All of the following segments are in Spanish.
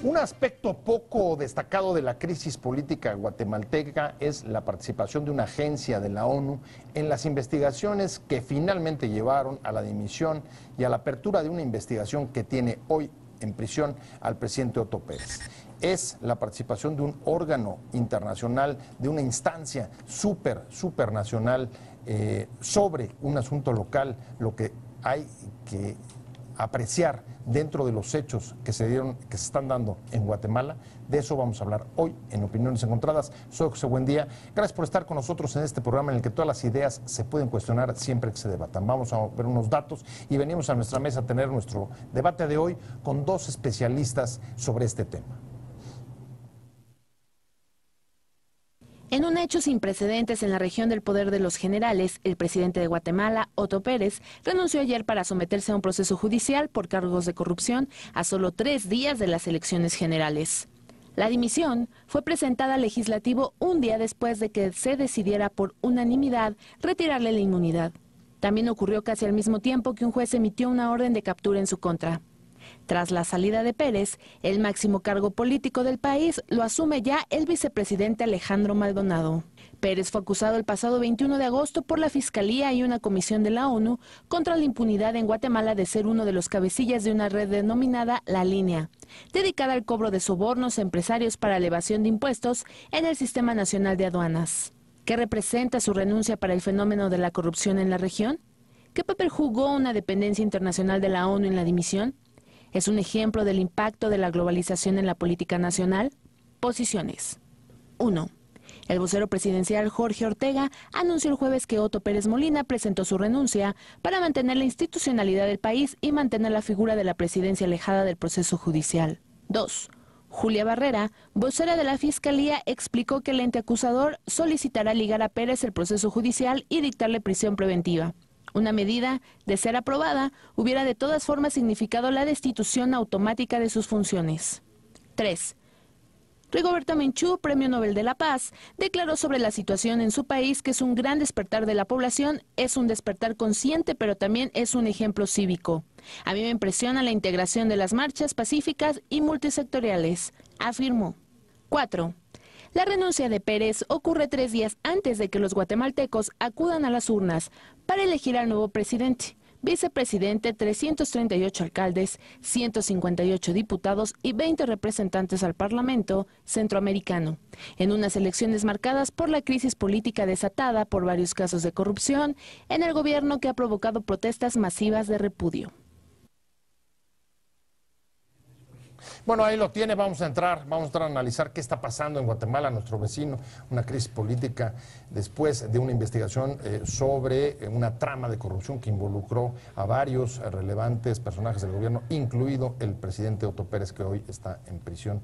Un aspecto poco destacado de la crisis política guatemalteca es la participación de una agencia de la ONU en las investigaciones que finalmente llevaron a la dimisión y a la apertura de una investigación que tiene hoy en prisión al presidente Otto Pérez. Es la participación de un órgano internacional, de una instancia supernacional sobre un asunto local, lo que hay que apreciar dentro de los hechos que se están dando en Guatemala. De eso vamos a hablar hoy en Opiniones Encontradas. Soy José Buendía. Gracias por estar con nosotros en este programa en el que todas las ideas se pueden cuestionar siempre que se debatan. Vamos a ver unos datos y venimos a nuestra mesa a tener nuestro debate de hoy con dos especialistas sobre este tema. En un hecho sin precedentes en la región del poder de los generales, el presidente de Guatemala, Otto Pérez, renunció ayer para someterse a un proceso judicial por cargos de corrupción a solo 3 días de las elecciones generales. La dimisión fue presentada al legislativo un día después de que se decidiera por unanimidad retirarle la inmunidad. También ocurrió casi al mismo tiempo que un juez emitió una orden de captura en su contra. Tras la salida de Pérez, el máximo cargo político del país lo asume ya el vicepresidente Alejandro Maldonado. Pérez fue acusado el pasado 21 de agosto por la Fiscalía y una comisión de la ONU contra la impunidad en Guatemala de ser uno de los cabecillas de una red denominada La Línea, dedicada al cobro de sobornos a empresarios para elevación de impuestos en el Sistema Nacional de Aduanas. ¿Qué representa su renuncia para el fenómeno de la corrupción en la región? ¿Qué papel jugó una dependencia internacional de la ONU en la dimisión? ¿Es un ejemplo del impacto de la globalización en la política nacional? Posiciones. 1. El vocero presidencial Jorge Ortega anunció el jueves que Otto Pérez Molina presentó su renuncia para mantener la institucionalidad del país y mantener la figura de la presidencia alejada del proceso judicial. 2. Julia Barrera, vocera de la Fiscalía, explicó que el ente acusador solicitará ligar a Pérez el proceso judicial y dictarle prisión preventiva. Una medida, de ser aprobada, hubiera de todas formas significado la destitución automática de sus funciones. 3. Rigoberta Menchú, Premio Nobel de la Paz, declaró sobre la situación en su país que es un gran despertar de la población, es un despertar consciente, pero también es un ejemplo cívico. A mí me impresiona la integración de las marchas pacíficas y multisectoriales, afirmó. 4. La renuncia de Pérez ocurre 3 días antes de que los guatemaltecos acudan a las urnas para elegir al nuevo presidente, vicepresidente, 338 alcaldes, 158 diputados y 20 representantes al Parlamento centroamericano, en unas elecciones marcadas por la crisis política desatada por varios casos de corrupción en el gobierno que ha provocado protestas masivas de repudio. Bueno, ahí lo tiene, vamos a entrar a analizar qué está pasando en Guatemala, nuestro vecino, una crisis política después de una investigación sobre una trama de corrupción que involucró a varios relevantes personajes del gobierno, incluido el presidente Otto Pérez, que hoy está en prisión,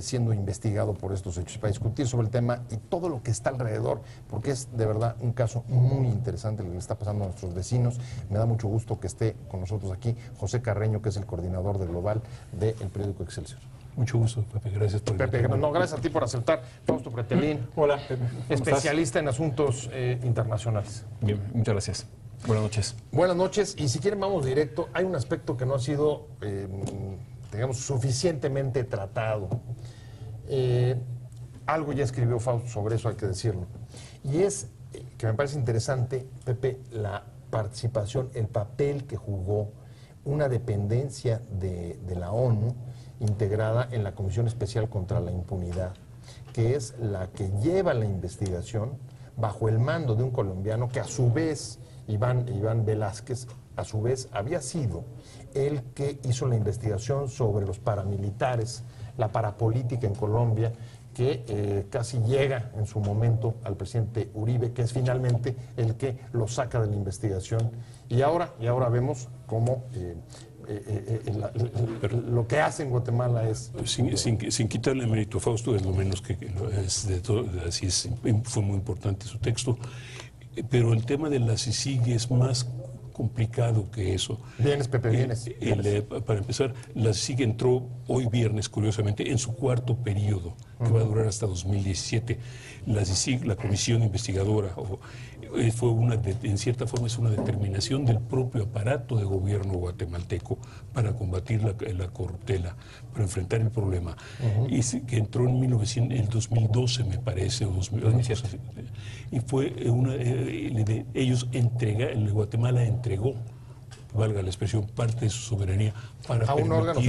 siendo investigado por estos hechos. Para discutir sobre el tema y todo lo que está alrededor, porque es de verdad un caso muy interesante lo que le está pasando a nuestros vecinos. Me da mucho gusto que esté con nosotros aquí José Carreño, que es el coordinador de Global del periódico Excelsior. Mucho gusto, Pepe. Gracias por invitarme. No, gracias a ti por aceptar. Fausto Pretelín. Hola, Pepe. Especialista en asuntos internacionales. Bien, muchas gracias. Buenas noches. Buenas noches. Y si quieren vamos directo. Hay un aspecto que no ha sido, digamos, suficientemente tratado. Algo ya escribió Fausto sobre eso, hay que decirlo. Y es que me parece interesante, Pepe, la participación, el papel que jugó una dependencia de la ONU integrada en la Comisión Especial contra la Impunidad, que es la que lleva la investigación bajo el mando de un colombiano que a su vez, Iván Velázquez, a su vez había sido el que hizo la investigación sobre los paramilitares, la parapolítica en Colombia, que casi llega en su momento al presidente Uribe, que es finalmente el que lo saca de la investigación. Y ahora vemos cómo lo que hace en Guatemala es... Sin quitarle mérito a Fausto, es lo menos que es de todo, así es, fue muy importante su texto, pero el tema de la CICIG es más complicado que eso. Vienes, Pepe, vienes. Para empezar, la CICIG entró hoy viernes, curiosamente, en su cuarto periodo, que va a durar hasta 2017. La CICIG, la comisión investigadora, fue en cierta forma es una determinación del propio aparato de gobierno guatemalteco para combatir la corruptela, para enfrentar el problema. Y que entró en el 2012, me parece, o 2017. Y fue el Guatemala entregó, valga la expresión, parte de su soberanía para a un órgano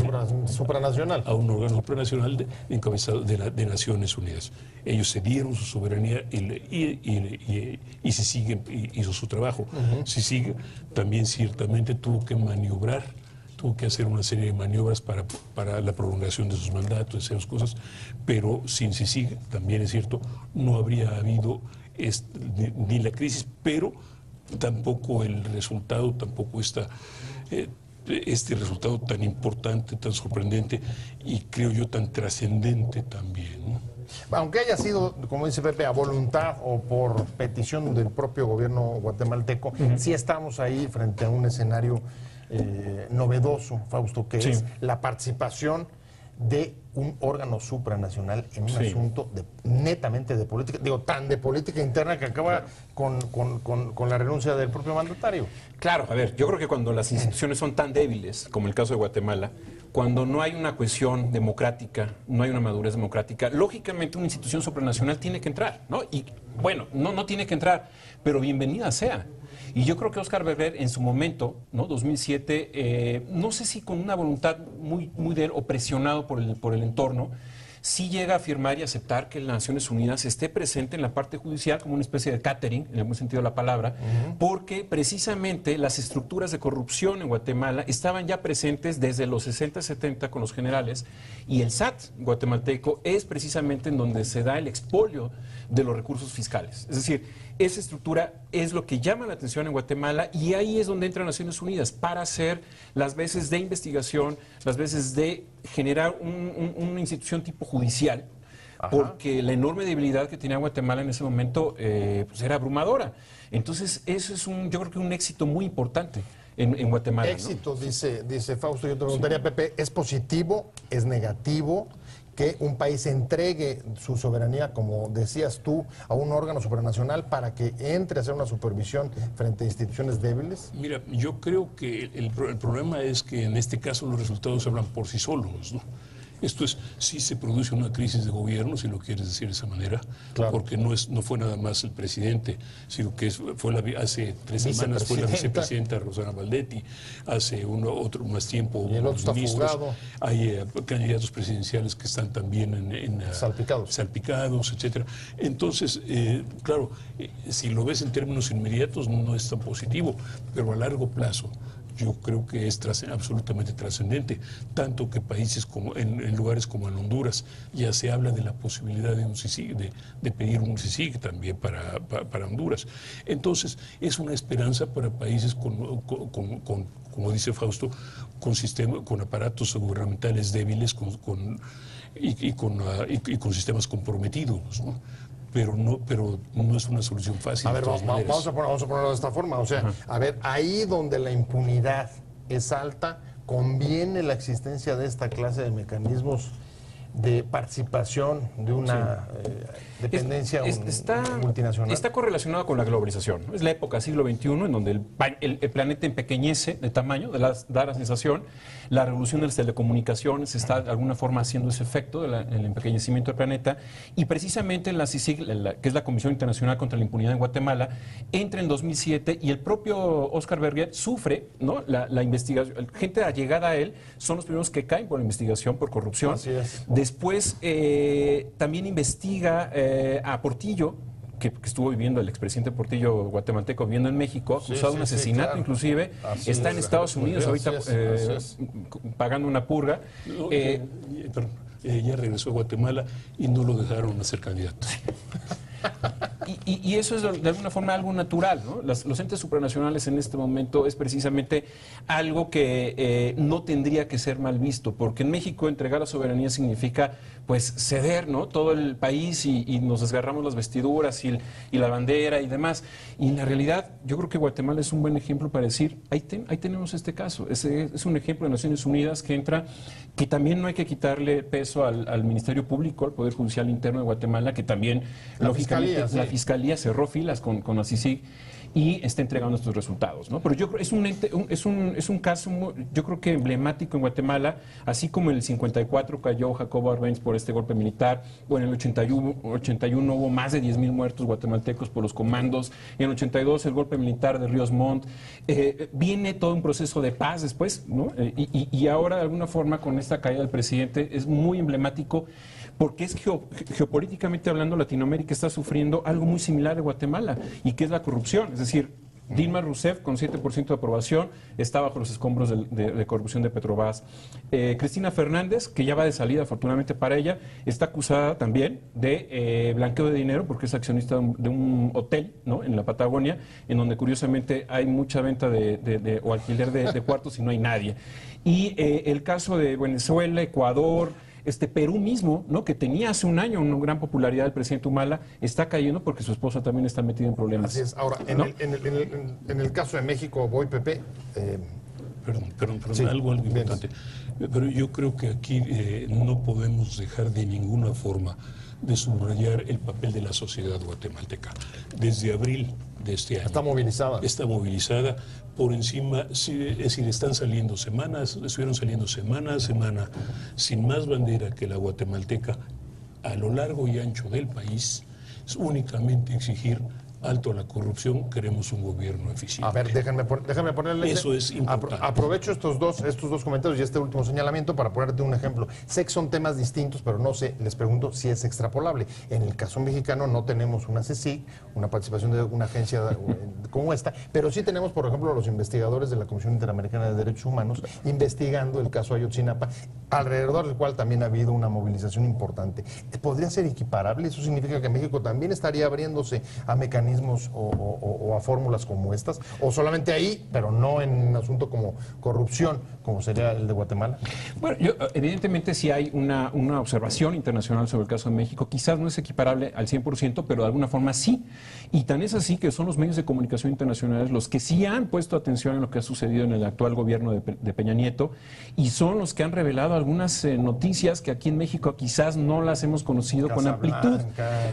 supranacional. A un órgano supranacional encabezado de Naciones Unidas. Ellos cedieron su soberanía y CICIG hizo su trabajo. CICIG también ciertamente tuvo que maniobrar, tuvo que hacer una serie de maniobras para la prolongación de sus mandatos, esas cosas, pero sin CICIG, también es cierto, no habría habido ni la crisis, pero tampoco el resultado, tampoco este resultado tan importante, tan sorprendente y creo yo tan trascendente también, ¿no? Aunque haya sido, como dice Pepe, a voluntad o por petición del propio gobierno guatemalteco, sí estamos ahí frente a un escenario novedoso, Fausto, que es la participación de un órgano supranacional en un asunto netamente de política, tan de política interna que acaba con la renuncia del propio mandatario. Claro, a ver, yo creo que cuando las instituciones son tan débiles, como el caso de Guatemala, cuando no hay una cohesión democrática, no hay una madurez democrática, lógicamente una institución supranacional tiene que entrar, ¿no? Y bueno, no tiene que entrar, pero bienvenida sea. Y yo creo que Óscar Berger en su momento, ¿no? 2007, no sé si con una voluntad muy de él o presionado por el entorno, sí llega a afirmar y aceptar que las Naciones Unidas esté presente en la parte judicial como una especie de catering, en el buen sentido de la palabra, porque precisamente las estructuras de corrupción en Guatemala estaban ya presentes desde los 60, 70 con los generales, y el SAT guatemalteco es precisamente en donde se da el expolio de los recursos fiscales. Es decir, esa estructura es lo que llama la atención en Guatemala y ahí es donde entran Naciones Unidas para hacer las veces de investigación, las veces de generar una institución tipo judicial, porque la enorme debilidad que tenía Guatemala en ese momento pues era abrumadora. Entonces, eso es yo creo que un éxito muy importante en Guatemala. Éxito, ¿no? dice Fausto. Yo te preguntaría, Pepe, ¿es positivo, es negativo que un país entregue su soberanía, como decías tú, a un órgano supranacional para que entre a hacer una supervisión frente a instituciones débiles? Mira, yo creo que el problema es que en este caso los resultados hablan por sí solos, ¿no? Esto es, sí se produce una crisis de gobierno, si lo quieres decir de esa manera, porque no fue nada más el presidente, sino que hace 3 semanas fue la vicepresidenta Rosana Valdetti, hace otro más tiempo y el otro está fugado. Hay candidatos presidenciales que están también salpicados, etcétera. Entonces, claro, si lo ves en términos inmediatos no es tan positivo, pero a largo plazo yo creo que es absolutamente trascendente, tanto que países como en lugares como en Honduras ya se habla de la posibilidad de un CICIG, de pedir un CICIG también para Honduras. Entonces, es una esperanza para países como dice Fausto, con aparatos gubernamentales débiles y con sistemas comprometidos, ¿no? Pero no es una solución fácil. A ver, vamos a ponerlo de esta forma. O sea, a ver, ahí donde la impunidad es alta, conviene la existencia de esta clase de mecanismos de participación de una dependencia multinacional. Está correlacionado con la globalización, ¿no? Es la época siglo XXI en donde el planeta empequeñece de tamaño, da la sensación. La revolución de las telecomunicaciones está de alguna forma haciendo ese efecto del empequeñecimiento del planeta, y precisamente la CICIG, que es la Comisión Internacional contra la Impunidad en Guatemala, entra en 2007 y el propio Óscar Berger sufre, ¿no? la investigación. Gente allegada a él son los primeros que caen por la investigación por corrupción. Así es. Después también investiga a Portillo, que estuvo viviendo, el expresidente Portillo guatemalteco, viviendo en México, acusado de un asesinato, claro. Inclusive. Está en Estados Unidos ahorita pagando una purga. Ya regresó a Guatemala y no lo dejaron hacer candidato. Y eso es de alguna forma algo natural, ¿no? Los entes supranacionales en este momento es precisamente algo que no tendría que ser mal visto, porque en México entregar la soberanía significa pues ceder, ¿no? Todo el país y nos desgarramos las vestiduras y la bandera y demás. Y en la realidad yo creo que Guatemala es un buen ejemplo para decir, ahí tenemos este caso. Es un ejemplo de Naciones Unidas que entra, que también no hay que quitarle peso al Ministerio Público, al Poder Judicial Interno de Guatemala, que también, lógicamente, la Fiscalía cerró filas con la CICIG y está entregando estos resultados, ¿no? Pero yo creo es un caso, yo creo que emblemático en Guatemala, así como en el 54 cayó Jacobo Arbenz por este golpe militar, o en el 81 hubo más de 10,000 muertos guatemaltecos por los comandos, en el 82 el golpe militar de Ríos Montt, viene todo un proceso de paz después, ¿no? Y ahora de alguna forma con esta caída del presidente es muy emblemático, porque es geopolíticamente hablando, Latinoamérica está sufriendo algo muy similar de Guatemala, y que es la corrupción. Es decir, Dilma Rousseff, con 7% de aprobación, está bajo los escombros de corrupción de Petrobras. Cristina Fernández, que ya va de salida, afortunadamente para ella, está acusada también de blanqueo de dinero, porque es accionista de un hotel, ¿no?, en la Patagonia, en donde curiosamente hay mucha venta o alquiler de cuartos y no hay nadie. Y el caso de Venezuela, Ecuador, Perú mismo, ¿no?, que tenía hace un año una gran popularidad del presidente Humala, está cayendo porque su esposa también está metida en problemas. Así es. Ahora, en el caso de México, voy, Pepe. Perdón, sí, algo importante. Pero yo creo que aquí no podemos dejar de ninguna forma de subrayar el papel de la sociedad guatemalteca. Desde abril de este año. Está movilizada. Está movilizada por encima, es decir, estuvieron saliendo semana a semana, sin más bandera que la guatemalteca, a lo largo y ancho del país, es únicamente exigir alto a la corrupción, queremos un gobierno eficiente. A ver, déjame ponerle... Eso es importante. Aprovecho estos dos comentarios y este último señalamiento para ponerte un ejemplo. Sé que son temas distintos, pero no sé, les pregunto si es extrapolable. En el caso mexicano no tenemos una CICIG, una participación de una agencia como esta, pero sí tenemos, por ejemplo, a los investigadores de la Comisión Interamericana de Derechos Humanos investigando el caso Ayotzinapa, alrededor del cual también ha habido una movilización importante. ¿Podría ser equiparable? ¿Eso significa que México también estaría abriéndose a mecanismos o a fórmulas como estas, o solamente ahí, pero no en un asunto como corrupción, como sería el de Guatemala? Bueno, evidentemente sí hay una observación internacional sobre el caso de México, quizás no es equiparable al 100%, pero de alguna forma sí, y tan es así que son los medios de comunicación internacionales los que sí han puesto atención en lo que ha sucedido en el actual gobierno de Peña Nieto, y son los que han revelado algunas noticias que aquí en México quizás no las hemos conocido con amplitud.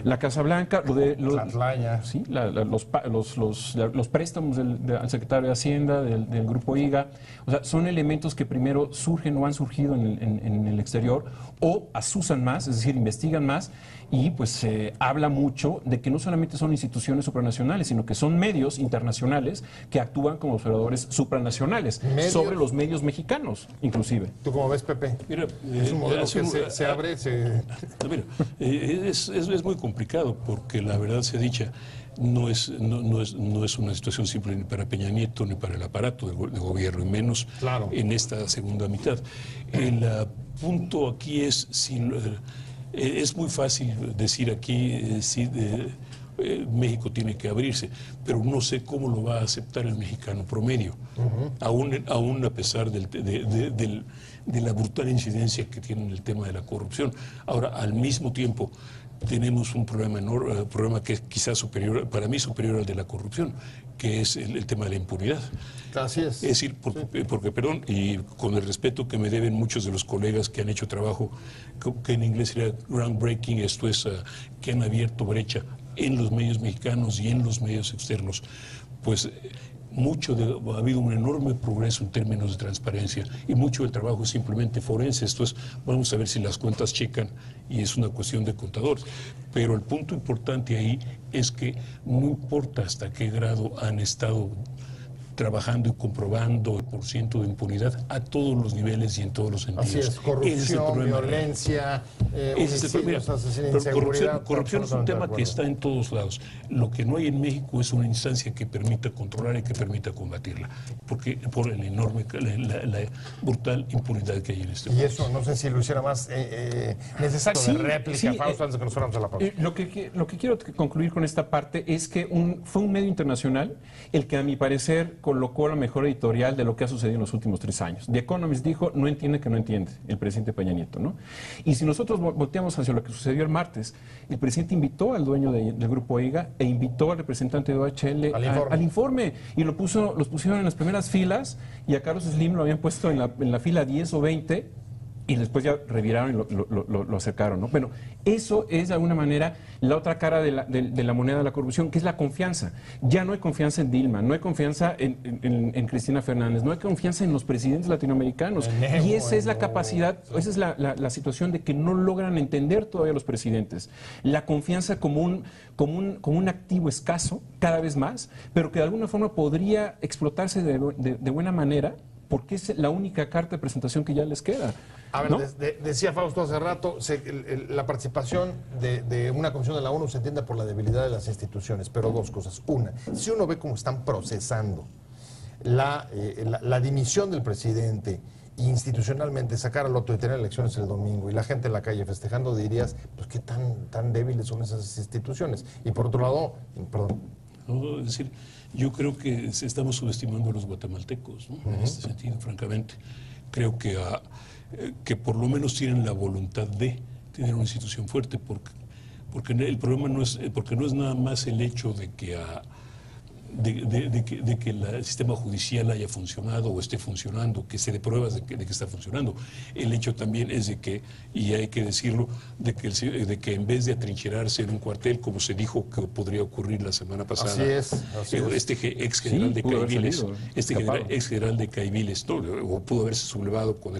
La Casa Blanca, la Atlaya. Sí, los préstamos al secretario de Hacienda, del Grupo IGA, o sea, son elementos que primero surgen o han surgido en el exterior o asusan más, es decir, investigan más, y pues se habla mucho de que no solamente son instituciones supranacionales, sino que son medios internacionales que actúan como observadores supranacionales sobre los medios mexicanos, inclusive. ¿Tú cómo ves, Pepe? Mira, es un modelo que se abre, Mira, es muy complicado porque la verdad sea dicha, no es una situación simple ni para Peña Nieto ni para el aparato de gobierno, y menos en esta segunda mitad. El punto aquí es, es muy fácil decir aquí México tiene que abrirse, pero no sé cómo lo va a aceptar el mexicano promedio, aún a pesar de la brutal incidencia que tiene en el tema de la corrupción. Ahora, al mismo tiempo, tenemos un problema enorme, problema que es quizás superior, para mí superior al de la corrupción, que es el tema de la impunidad. Así es. Es decir, porque, perdón, y con el respeto que me deben muchos de los colegas que han hecho trabajo, que en inglés sería groundbreaking, esto es, que han abierto brecha en los medios mexicanos y en los medios externos, pues ha habido un enorme progreso en términos de transparencia, y mucho del trabajo es simplemente forense. Esto es, vamos a ver si las cuentas checan, y es una cuestión de contadores. Pero el punto importante ahí es que no importa hasta qué grado han estado trabajando y comprobando el % de impunidad a todos los niveles y en todos los sentidos. Así es, corrupción, violencia, homicidios, asesinatos, corrupción es un tema que está en todos lados. Lo que no hay en México es una instancia que permita controlar y que permita combatirla, porque por el enorme, la brutal impunidad que hay en este país. Y eso, no sé si lo hiciera más necesario de réplica, Fausto, antes de que nos fuéramos a la pausa. Lo que quiero concluir con esta parte es que fue un medio internacional el que, a mi parecer, colocó la mejor editorial de lo que ha sucedido en los últimos 3 años. The Economist dijo, no entiende que no entiende, el presidente Peña Nieto, ¿no? Y si nosotros volteamos hacia lo que sucedió el martes, el presidente invitó al dueño del grupo EIGA e invitó al representante de OHL al informe, y los pusieron en las primeras filas, y a Carlos Slim lo habían puesto en la fila 10 o 20, y después ya reviraron y lo acercaron, ¿no? Bueno, eso es de alguna manera la otra cara de la moneda de la corrupción, que es la confianza. Ya no hay confianza en Dilma, no hay confianza en Cristina Fernández, no hay confianza en los presidentes latinoamericanos. Y esa es la capacidad, esa es la situación de que no logran entender todavía los presidentes. La confianza como un activo escaso, cada vez más, pero que de alguna forma podría explotarse de buena manera, porque es la única carta de presentación que ya les queda. A ver, ¿no? Decía Fausto hace rato, la participación de una comisión de la ONU se entiende por la debilidad de las instituciones, pero dos cosas. Una, si uno ve cómo están procesando la dimisión del presidente, institucionalmente sacar al otro y tener elecciones el domingo y la gente en la calle festejando, dirías, pues qué tan débiles son esas instituciones. Y por otro lado, perdón. No, es decir, yo creo que estamos subestimando a los guatemaltecos, ¿no? En este sentido, francamente. Creo que por lo menos tienen la voluntad de tener una institución fuerte, porque el problema no es nada más el hecho de que el sistema judicial haya funcionado o esté funcionando, que se dé pruebas de que está funcionando. El hecho también es de que, y hay que decirlo, de que en vez de atrincherarse en un cuartel, como se dijo que podría ocurrir la semana pasada, este ex general de Caiviles, ex general de Caiviles, ¿no? O pudo haberse sublevado con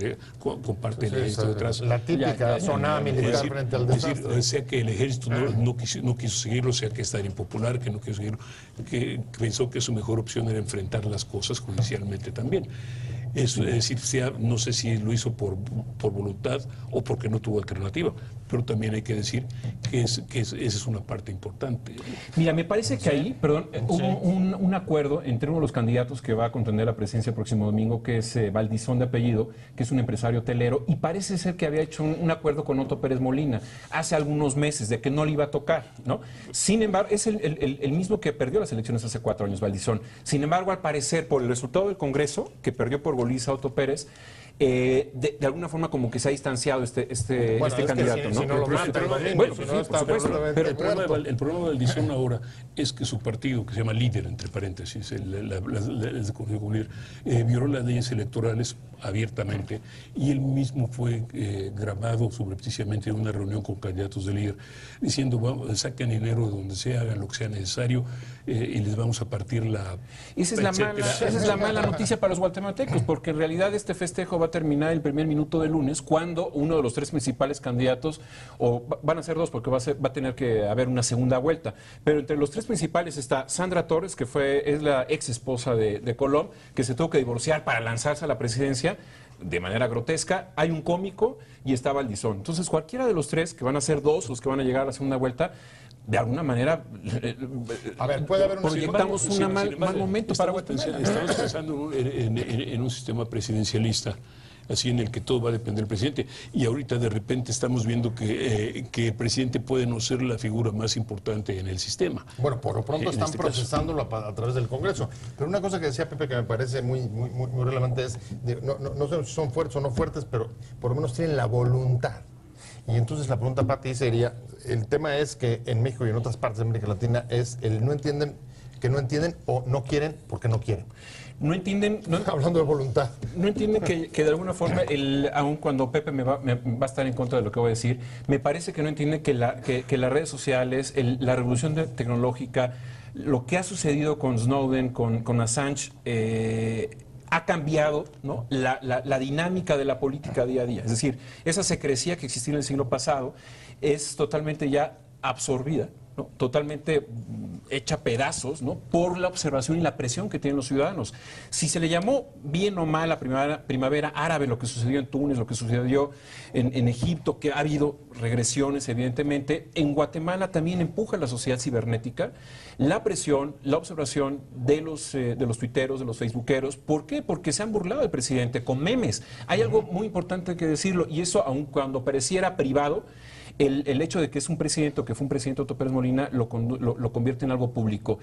parte del ejército detrás. La típica zona militar frente al desastre. O sea que el ejército no quiso seguirlo, o sea que está impopular, que no quiso seguirlo, que pensó que su mejor opción era enfrentar las cosas judicialmente también. Es decir, no sé si lo hizo por voluntad o porque no tuvo alternativa, pero también hay que decir que esa es una parte importante. Mira, me parece que ahí, hubo un acuerdo entre uno de los candidatos que va a contender la presidencia el próximo domingo, que es Valdizón de apellido, que es un empresario hotelero, y parece ser que había hecho un acuerdo con Otto Pérez Molina hace algunos meses de que no le iba a tocar, ¿no? Sin embargo, es el mismo que perdió las elecciones hace 4 años, Valdizón. Sin embargo, al parecer, por el resultado del Congreso, que perdió por goliza Otto Pérez, de alguna forma como que se ha distanciado este candidato, ¿no? El problema de Valdizón ahora es que su partido, que se llama Líder, entre paréntesis, violó las leyes electorales abiertamente, y él mismo fue grabado subrepticiamente en una reunión con candidatos de Líder, diciendo, saquen dinero de donde sea, hagan lo que sea necesario, y les vamos a partir la... Esa es la mala noticia para los guatemaltecos, porque en realidad este festejo va a terminar el primer minuto de lunes, cuando uno de los 3 principales candidatos, o van a ser 2 porque va a tener que haber una segunda vuelta, pero entre los 3 principales está Sandra Torres, que es la ex esposa de Colom, que se tuvo que divorciar para lanzarse a la presidencia de manera grotesca. Hay un cómico y está Valdizón. Entonces, cualquiera de los 3, que van a ser 2 los que van a llegar a la segunda vuelta, de alguna manera puede haber proyectamos un mal momento para Guatemala. Estamos pensando en un sistema presidencialista, así en el que todo va a depender del presidente, y ahorita de repente estamos viendo que el presidente puede no ser la figura más importante en el sistema. Bueno, por lo pronto están procesándolo a través del Congreso. Pero una cosa que decía Pepe que me parece muy relevante es, no sé si son fuertes o no fuertes, pero por lo menos tienen la voluntad. Y entonces la pregunta para ti sería, el tema es que en México y en otras partes de América Latina es el no entienden o no quieren porque no quieren. No entienden... Hablando de voluntad. No entienden que de alguna forma, aun cuando Pepe me va a estar en contra de lo que voy a decir, me parece que no entienden que las redes sociales, la revolución tecnológica, lo que ha sucedido con Snowden, con Assange, ha cambiado, ¿no?, la dinámica de la política día a día. Es decir, esa secrecía que existía en el siglo pasado es totalmente ya absorbida ¿no? Totalmente hecha pedazos, ¿no? Por la observación y la presión que tienen los ciudadanos. Si se le llamó bien o mal la primavera árabe, lo que sucedió en Túnez, lo que sucedió en Egipto, que ha habido regresiones, evidentemente, en Guatemala también empuja la sociedad cibernética la presión, la observación de los tuiteros, de los facebookeros. ¿Por qué? Porque se han burlado del presidente con memes. Hay algo muy importante que decirlo, y eso, aun cuando pareciera privado, el hecho de que es un presidente o que fue un presidente Otto Pérez Molina lo convierte en algo público.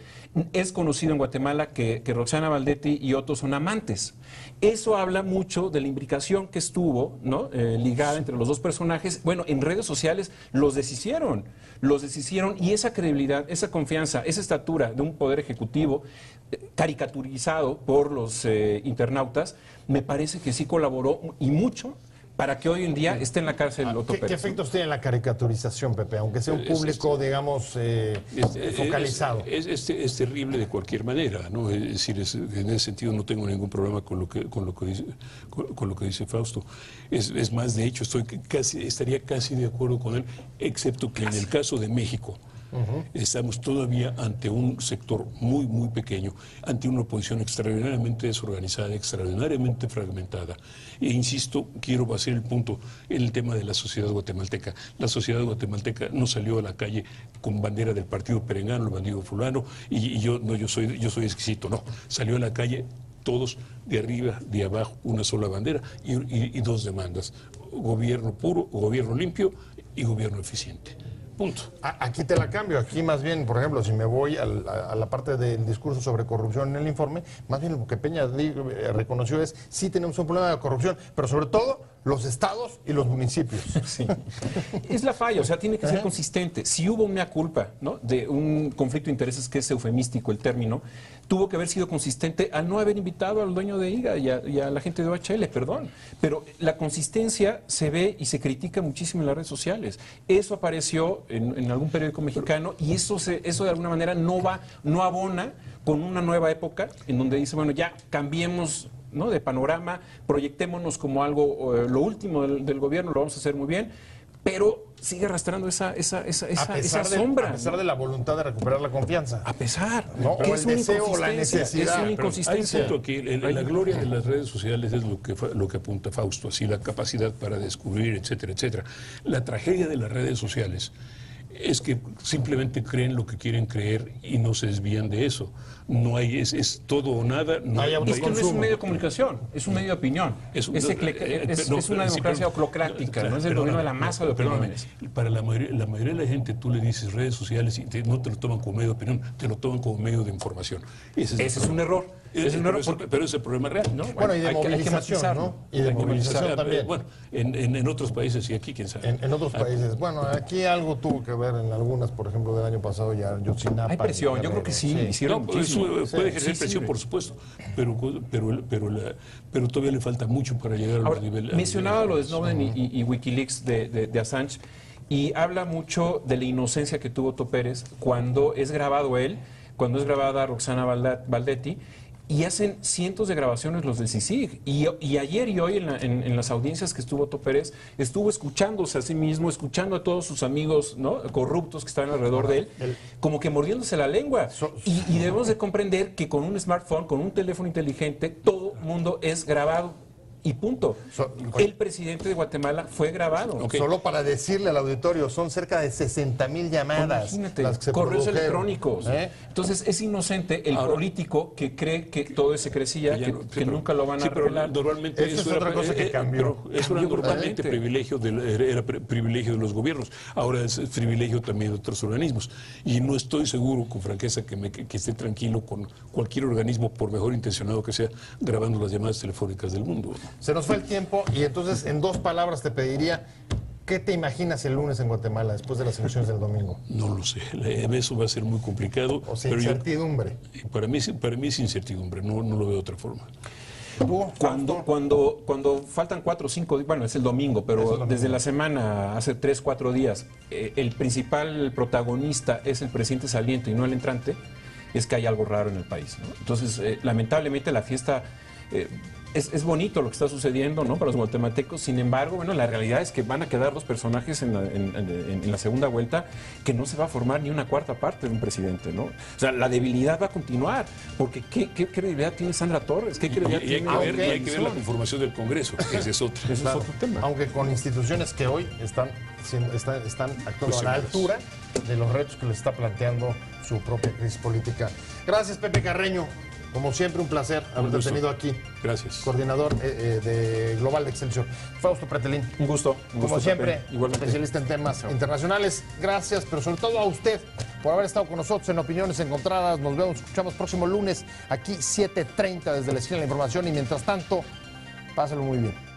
Es conocido en Guatemala que Roxana Baldetti y Otto son amantes. Eso habla mucho de la imbricación que estuvo, ¿no? Ligada entre los dos personajes. Bueno, en redes sociales los deshicieron y esa credibilidad, esa confianza, esa estatura de un poder ejecutivo caricaturizado por los internautas, me parece que sí colaboró y mucho para que hoy en día esté en la cárcel Otto Pérez. ¿Qué efectos tiene la caricaturización, Pepe? Aunque sea un público, digamos, focalizado. Es terrible de cualquier manera, ¿no? Es decir, en ese sentido no tengo ningún problema con lo que dice Fausto. Es más, de hecho, estaría casi de acuerdo con él, excepto que en el caso de México, estamos todavía ante un sector muy, muy pequeño, ante una oposición extraordinariamente desorganizada, extraordinariamente fragmentada. E insisto, quiero hacer el punto en el tema de la sociedad guatemalteca. La sociedad guatemalteca no salió a la calle con bandera del partido perengano, el bandido fulano, y yo soy exquisito, no. Salió a la calle todos de arriba, de abajo, una sola bandera y dos demandas: gobierno puro, gobierno limpio y gobierno eficiente. Punto. Aquí te la cambio. Aquí más bien, por ejemplo, si me voy a la parte del discurso sobre corrupción en el informe, más bien lo que Peña reconoció es: sí tenemos un problema de corrupción, pero sobre todo los estados y los municipios. Sí. Es la falla, o sea, tiene que ser consistente. Si hubo una culpa, ¿no?, de un conflicto de intereses, que es eufemístico el término, tuvo que haber sido consistente al no haber invitado al dueño de IGA y a la gente de OHL, perdón. Pero la consistencia se ve y se critica muchísimo en las redes sociales. Eso apareció en algún periódico mexicano y eso de alguna manera no abona con una nueva época en donde dice, bueno, ya cambiemos, ¿no?, de panorama, proyectémonos como algo, lo último del gobierno, lo vamos a hacer muy bien, pero sigue arrastrando esa sombra. A pesar de la voluntad de recuperar la confianza. A pesar, ¿no? Que o el deseo o la necesidad. Es una inconsistencia. Hay un punto aquí, la gloria de las redes sociales es lo que apunta Fausto, así la capacidad para descubrir, etcétera, etcétera. La tragedia de las redes sociales es que simplemente creen lo que quieren creer y no se desvían de eso. No hay, es todo o nada. No hay es que no es un medio de comunicación, es un medio de opinión. Es una democracia oclocrática, no es el gobierno de la masa de opiniones. Para la mayoría de la gente tú le dices redes sociales y no te lo toman como medio de opinión, te lo toman como medio de información. Ese es un error. Pero es el problema real, ¿no? Bueno, y de movilización, ¿no? Y de movilización también. Bueno, en otros países y aquí, quién sabe. En otros países. Bueno, aquí algo tuvo que ver en algunas, por ejemplo, del año pasado, ya Yotzinapa. Hay presión, yo creo que sí, hicieron muchísimo. Puede ejercer presión, por supuesto, pero todavía le falta mucho para llegar a los niveles. Mencionaba lo de Snowden y Wikileaks de Assange, y habla mucho de la inocencia que tuvo Otto Pérez cuando es grabado él, cuando es grabada Roxana Baldetti, y hacen cientos de grabaciones los del CICIG. Y ayer y hoy en las audiencias que estuvo Otto Pérez, estuvo escuchándose a sí mismo, escuchando a todos sus amigos, ¿no?, corruptos que estaban alrededor de él, como que mordiéndose la lengua. Y debemos de comprender que con un smartphone, con un teléfono inteligente, todo mundo es grabado. Y punto. El presidente de Guatemala fue grabado. Solo para decirle al auditorio, son cerca de 60,000 llamadas. Imagínate, las que se correos produjeron, electrónicos. Entonces es inocente el político que cree que todo es secrecía, que nunca lo van a revelar. Normalmente eso es otra cosa que cambió. Eso era normalmente privilegio de los gobiernos. Ahora es privilegio también de otros organismos. Y no estoy seguro, con franqueza, que esté tranquilo con cualquier organismo, por mejor intencionado que sea, grabando las llamadas telefónicas del mundo. Se nos fue el tiempo y entonces en 2 palabras te pediría, ¿qué te imaginas el lunes en Guatemala después de las elecciones del domingo? No lo sé, eso va a ser muy complicado. O sea, incertidumbre. Para mí es incertidumbre, no lo veo de otra forma. Cuando faltan 4 o 5 días, bueno, es el domingo, pero desde la semana, hace 3 o 4 días, el principal protagonista es el presidente saliente y no el entrante, es que hay algo raro en el país, ¿no? Entonces, lamentablemente la fiesta es bonito lo que está sucediendo, ¿no?, para los guatemaltecos. Sin embargo, bueno, la realidad es que van a quedar dos personajes en la segunda vuelta, que no se va a formar ni una cuarta parte de un presidente, ¿no? O sea, la debilidad va a continuar, porque ¿qué credibilidad tiene Sandra Torres? ¿Qué credibilidad tiene? Hay que ver la conformación del Congreso, ese es otro. Ese es otro tema. Aunque con instituciones que hoy están actuando a la altura de los retos que les está planteando su propia crisis política. Gracias, Pepe Carreño. Como siempre, un placer haberte tenido aquí. Gracias. Coordinador de Global de Excelsior. Fausto Pretelín. Un gusto. Como siempre, especialista en temas internacionales. Gracias, pero sobre todo a usted por haber estado con nosotros en Opiniones Encontradas. Nos vemos, escuchamos próximo lunes aquí 7:30 desde la Esquina de la Información. Y mientras tanto, pásalo muy bien.